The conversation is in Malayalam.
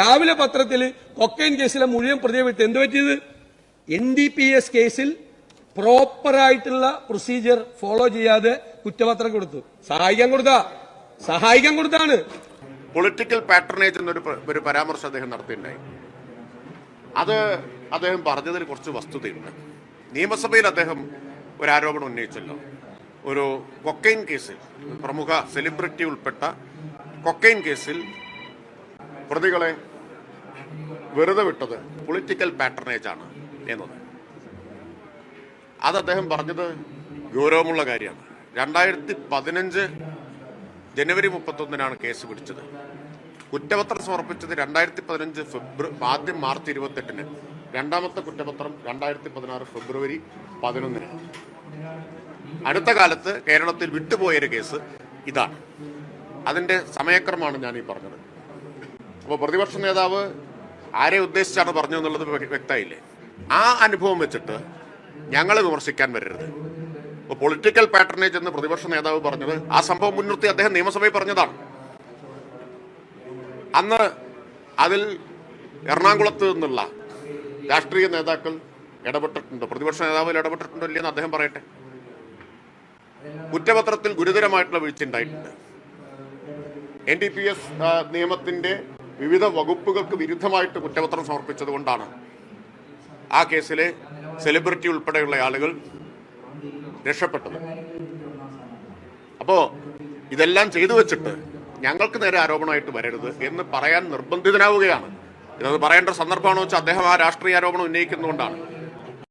രാവിലെ പത്രത്തിൽ കൊക്കൈൻ കേസിലെ മുഴുവൻ പ്രതിയെ വിട്ട് എന്ത് പറ്റിയത്? NDPS കേസിൽ പ്രോപ്പറായിട്ടുള്ള പ്രൊസീജിയർ ഫോളോ ചെയ്യാതെ കുറ്റപത്രം കൊടുത്തു. സഹായിക്കാൻ കൊടുത്താണ്. പൊളിറ്റിക്കൽ പാറ്റർനേജ് എന്നൊരു പരാമർശം അദ്ദേഹം നടത്തിയിട്ടുണ്ടായി. അത് അദ്ദേഹം പറഞ്ഞതിൽ കുറച്ച് വസ്തുതയുണ്ട്. നിയമസഭയിൽ അദ്ദേഹം ഒരു ആരോപണം ഉന്നയിച്ചല്ലോ. ഒരു കൊക്കൈൻ കേസിൽ, പ്രമുഖ സെലിബ്രിറ്റി ഉൾപ്പെട്ട കൊക്കൈൻ കേസിൽ പ്രതികളെ വെറുതെ വിട്ടത് പൊളിറ്റിക്കൽ പാറ്റർനേജ് ആണ് എന്നത്. അത് അദ്ദേഹം പറഞ്ഞത് ഗൗരവമുള്ള കാര്യമാണ്. 2015 ജനുവരി 31 കേസ് പിടിച്ചത്. കുറ്റപത്രം സമർപ്പിച്ചത് 2015 ആദ്യം മാർച്ച് 28, രണ്ടാമത്തെ കുറ്റപത്രം 2016 ഫെബ്രുവരി 11. അടുത്ത കാലത്ത് കേരളത്തിൽ വിട്ടുപോയൊരു കേസ് ഇതാണ്. അതിന്റെ സമയക്രമമാണ് ഞാൻ ഈ പറഞ്ഞത്. അപ്പോൾ പ്രതിപക്ഷ നേതാവ് ആരെ ഉദ്ദേശിച്ചാണ് പറഞ്ഞു എന്നുള്ളത് വ്യക്തമായില്ലേ? ആ അനുഭവം വെച്ചിട്ട് ഞങ്ങളെ വിമർശിക്കാൻ വരരുത്. ഇപ്പോൾ പൊളിറ്റിക്കൽ പാറ്റർനേജ് എന്ന് പ്രതിപക്ഷ നേതാവ് പറഞ്ഞത് ആ സംഭവം മുൻനിർത്തി അദ്ദേഹം നിയമസഭയിൽ പറഞ്ഞതാണ്. അന്ന് അതിൽ എറണാകുളത്ത് നിന്നുള്ള രാഷ്ട്രീയ നേതാക്കൾ ഇടപെട്ടിട്ടുണ്ടോ? പ്രതിപക്ഷ നേതാവിൽ ഇടപെട്ടിട്ടുണ്ടോ ഇല്ലെന്ന് അദ്ദേഹം പറയട്ടെ. കുറ്റപത്രത്തിൽ ഗുരുതരമായിട്ടുള്ള വീഴ്ച ഉണ്ടായിട്ടുണ്ട്. NDPS നിയമത്തിന്റെ വിവിധ വകുപ്പുകൾക്ക് വിരുദ്ധമായിട്ട് കുറ്റപത്രം സമർപ്പിച്ചത് കൊണ്ടാണ് ആ കേസിലെ സെലിബ്രിറ്റി ഉൾപ്പെടെയുള്ള ആളുകൾ രക്ഷപ്പെട്ടത്. അപ്പോ ഇതെല്ലാം ചെയ്തു വെച്ചിട്ട് ഞങ്ങൾക്ക് നേരെ ആരോപണമായിട്ട് വരരുത് എന്ന് പറയാൻ നിർബന്ധിതനാവുകയാണ്. ഇതത് പറയേണ്ട സന്ദർഭമാണോ വെച്ചാൽ അദ്ദേഹം ആ രാഷ്ട്രീയ ആരോപണം ഉന്നയിക്കുന്നതുകൊണ്ടാണ്.